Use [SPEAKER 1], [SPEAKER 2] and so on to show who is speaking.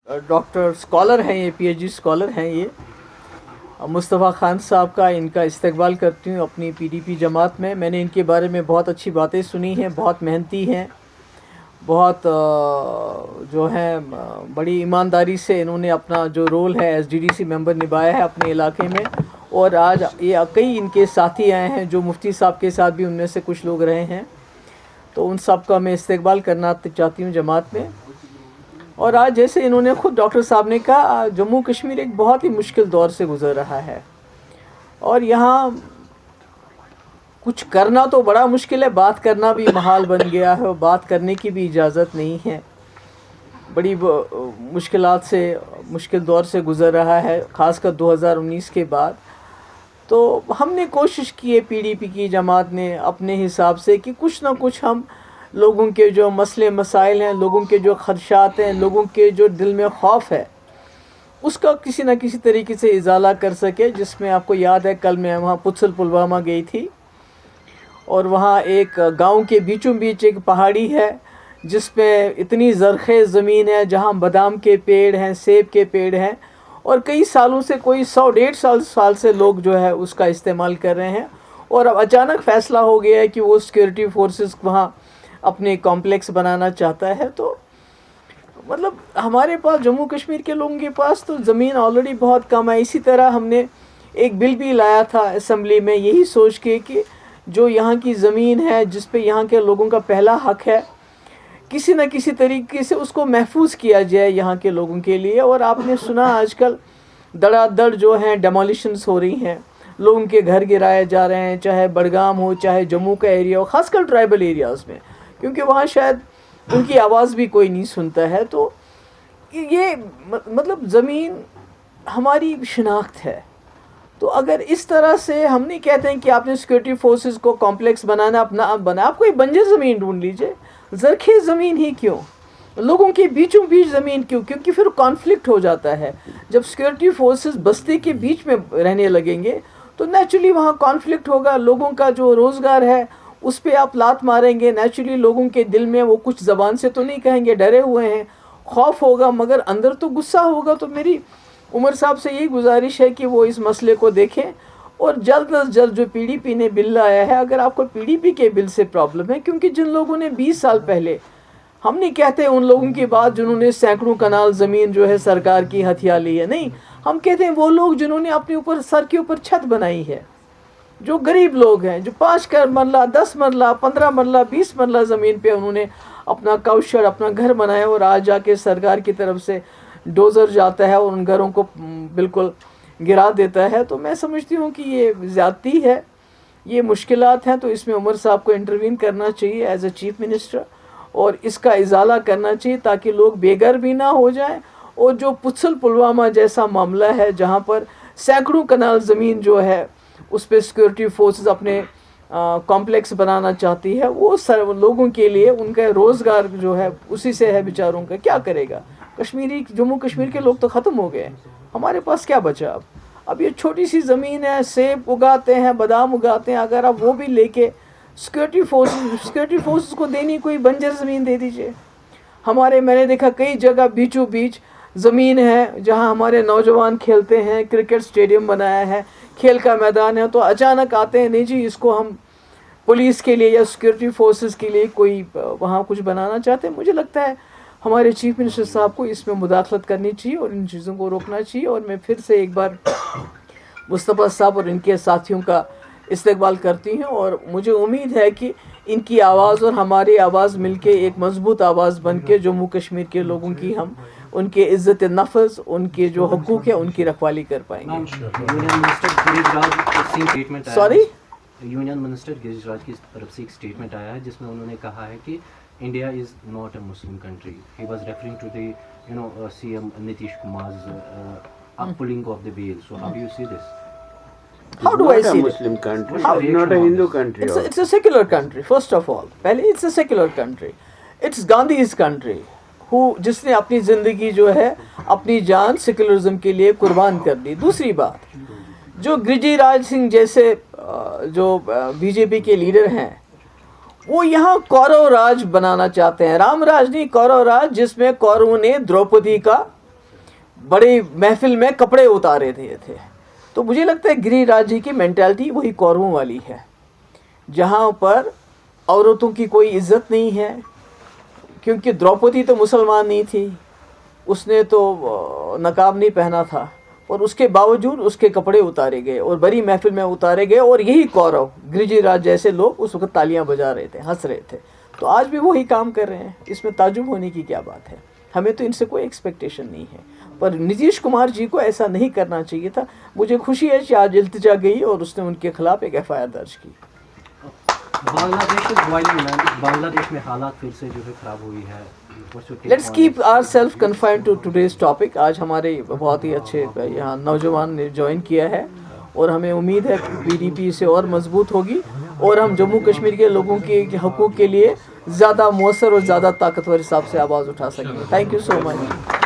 [SPEAKER 1] Doctor scholar हैं ये, PhD scholar हैं ये, मुस्तफ़ा ख़ान साहब का इनका इस्तकबाल करती हूँ अपनी पीडीपी जमात में। मैंने इनके बारे में बहुत अच्छी बातें सुनी हैं, बहुत मेहनती हैं, बहुत जो है बड़ी ईमानदारी से इन्होंने अपना जो रोल है एसडीडीसी मेंबर निभाया है अपने इलाके में। और आज ये कई इनके साथी आए हैं जो मुफ्ती साहब के साथ भी उनमें से कुछ लोग रहे हैं, तो उन सब का मैं इस्तकबाल करना चाहती हूँ जमात में। और आज जैसे इन्होंने खुद डॉक्टर साहब ने कहा, जम्मू कश्मीर एक बहुत ही मुश्किल दौर से गुज़र रहा है और यहाँ कुछ करना तो बड़ा मुश्किल है, बात करना भी महाल बन गया है और बात करने की भी इजाज़त नहीं है। बड़ी मुश्किलात से मुश्किल दौर से गुज़र रहा है, ख़ासकर 2019 के बाद। तो हमने कोशिश की है पीडीपी की जमात ने अपने हिसाब से कि कुछ ना कुछ हम लोगों के जो मसले मसाइल हैं, लोगों के जो ख़दशात हैं, लोगों के जो दिल में खौफ है, उसका किसी न किसी तरीके से इजाला कर सके। जिसमें आपको याद है कल मैं वहाँ पुलसल पुलवामा गई थी और वहाँ एक गांव के बीचों बीच एक पहाड़ी है जिस पे इतनी ज़रख़ेज़ ज़मीन है, जहाँ बादाम के पेड़ हैं, सेब के पेड़ हैं और कई सालों से कोई 100-150 साल से लोग जो है उसका इस्तेमाल कर रहे हैं। और अब अचानक फ़ैसला हो गया है कि वो सिक्योरिटी फोर्सेस वहाँ अपने कॉम्प्लेक्स बनाना चाहता है। तो मतलब हमारे पास जम्मू कश्मीर के लोगों के पास तो ज़मीन ऑलरेडी बहुत कम है। इसी तरह हमने एक बिल भी लाया था असम्बली में यही सोच के कि जो यहाँ की ज़मीन है जिस पे यहाँ के लोगों का पहला हक़ है, किसी न किसी तरीके से उसको महफूज किया जाए यहाँ के लोगों के लिए। और आपने सुना आजकल धड़ाधड़ जो हैं डेमोलिशंस हो रही हैं, लोगों के घर गिराए जा रहे हैं, चाहे बड़गाम हो चाहे जम्मू का एरिया हो, ख़ासकर ट्राइबल एरियाज़ में, क्योंकि वहाँ शायद उनकी आवाज़ भी कोई नहीं सुनता है। तो ये मतलब ज़मीन हमारी शनाख्त है। तो अगर इस तरह से हम नहीं कहते हैं कि आपने सिक्योरिटी फोर्सेस को कॉम्प्लेक्स बनाना अपना बना, आप कोई बंजर ज़मीन ढूंढ लीजिए, ज़रख़ेज़ ज़मीन ही क्यों, लोगों के बीचों बीच ज़मीन क्यों, क्योंकि फिर कॉन्फ्लिक्ट हो जाता है। जब सिक्योरिटी फोर्सेस बस्ती के बीच में रहने लगेंगे तो नेचुरली वहाँ कॉन्फ्लिक्ट होगा, लोगों का जो रोज़गार है उस पर आप लात मारेंगे, नेचुरली लोगों के दिल में वो कुछ ज़बान से तो नहीं कहेंगे, डरे हुए हैं, खौफ होगा, मगर अंदर तो गुस्सा होगा। तो मेरी उमर साहब से यही गुजारिश है कि वो इस मसले को देखें और जल्द अज जल्द जो पीडीपी ने बिल लाया है, अगर आपको पीडीपी के बिल से प्रॉब्लम है, क्योंकि जिन लोगों ने 20 साल पहले, हम नहीं कहते उन लोगों की बात जिन्होंने सैकड़ों कनाल ज़मीन जो है सरकार की हथिया ली है, नहीं, हम कहते हैं वो लोग जिन्होंने अपने ऊपर सर के ऊपर छत बनाई है, जो गरीब लोग हैं, जो 5 मरला 10 मरला 15 मरला 20 मरला ज़मीन पे उन्होंने अपना काउशर अपना घर बनाया और आज जाके सरकार की तरफ से डोज़र जाता है और उन घरों को बिल्कुल गिरा देता है। तो मैं समझती हूँ कि ये ज़्यादती है, ये मुश्किलात हैं। तो इसमें उमर साहब को इंटरवीन करना चाहिए एज ए चीफ मिनिस्टर और इसका इजाला करना चाहिए ताकि लोग बेघर भी ना हो जाएं। और जो पुलसल पुलवामा जैसा मामला है जहाँ पर सैकड़ों कनाल ज़मीन जो है उस पर सिक्योरिटी फोर्सेस अपने कॉम्प्लेक्स बनाना चाहती है, वो लोगों के लिए उनका रोज़गार जो है उसी से है बेचारों का, क्या करेगा। जम्मू कश्मीर के लोग तो ख़त्म हो गए, हमारे पास क्या बचा अब ये छोटी सी ज़मीन है, सेब उगाते हैं, बादाम उगाते हैं, अगर आप वो भी लेके सिक्योरिटी फोर्सेस को देनी, कोई बंजर ज़मीन दे दीजिए। मैंने देखा कई जगह बीचों बीच ज़मीन है जहां हमारे नौजवान खेलते हैं, क्रिकेट स्टेडियम बनाया है, खेल का मैदान है, तो अचानक आते हैं नहीं जी इसको हम पुलिस के लिए या सिक्योरिटी फोर्सेस के लिए कोई वहाँ कुछ बनाना चाहते हैं। मुझे लगता है हमारे चीफ मिनिस्टर साहब को इसमें मुदाखलत करनी चाहिए और इन चीज़ों को रोकना चाहिए। और मैं फिर से एक बार मुस्तफ़ा साहब और इनके साथियों का इस्तकबाल करती हूँ और मुझे उम्मीद है कि इनकी आवाज़ और हमारी आवाज़ मिलके एक मजबूत आवाज़ बन के जम्मू कश्मीर के लोगों की हम उनके इज़्ज़त नफ्स, उनके जो हकूक़ है उनकी रखवाली कर पाएंगे। सॉरी,
[SPEAKER 2] यूनियन मिनिस्टर गिरिराज की तरफ से एक स्टेटमेंट आया है जिसमें उन्होंने कहा है कि India is not a Muslim country. He was referring to the CM Nitish Kumar's pulling of the veil. So how do you see this?
[SPEAKER 1] How do I see
[SPEAKER 3] it? Muslim country, not a Hindu country.
[SPEAKER 1] It's a secular country. First of all, पहले it's a secular country. It's Gandhi's country. जिसने अपनी ज़िंदगी जो है अपनी जान secularism के लिए कुर्बान कर दी। दूसरी बात, जो गिरिराज सिंह जैसे जो बीजेपी के लीडर हैं वो यहाँ कौरव राज बनाना चाहते हैं, राम राज नहीं, कौरव राज, जिसमें कौरवों ने द्रौपदी का बड़े महफिल में कपड़े उतारे दिए थे। तो मुझे लगता है गिरिराज जी की मेंटालिटी वही कौरवों वाली है, जहाँ पर औरतों की कोई इज्जत नहीं है, क्योंकि द्रौपदी तो मुसलमान नहीं थी, उसने तो नकाब नहीं पहना था, और उसके बावजूद उसके कपड़े उतारे गए और बड़ी महफिल में उतारे गए, और यही कौरव गिरिराज जैसे लोग उस वक्त तालियां बजा रहे थे, हंस रहे थे। तो आज भी वही काम कर रहे हैं, इसमें ताजुब होने की क्या बात है। हमें तो इनसे कोई एक्सपेक्टेशन नहीं है, पर नीतीश कुमार जी को ऐसा नहीं करना चाहिए था। मुझे खुशी है कि आज इल्तिजा गई और उसने उनके खिलाफ एक FIR दर्ज की।
[SPEAKER 2] बांग्लादेश में हालात फिर से जो है खराब हुई है।
[SPEAKER 1] Let's keep our self confined to today's topic. आज हमारे बहुत ही अच्छे यहाँ नौजवान ने ज्वाइन किया है, और हमें उम्मीद है PDP से और मजबूत होगी, और हम जम्मू कश्मीर के लोगों के हकूक़ के लिए ज़्यादा मौसर और ज़्यादा ताकतवर हिसाब से आवाज़ उठा सकेंगे। Thank you so much.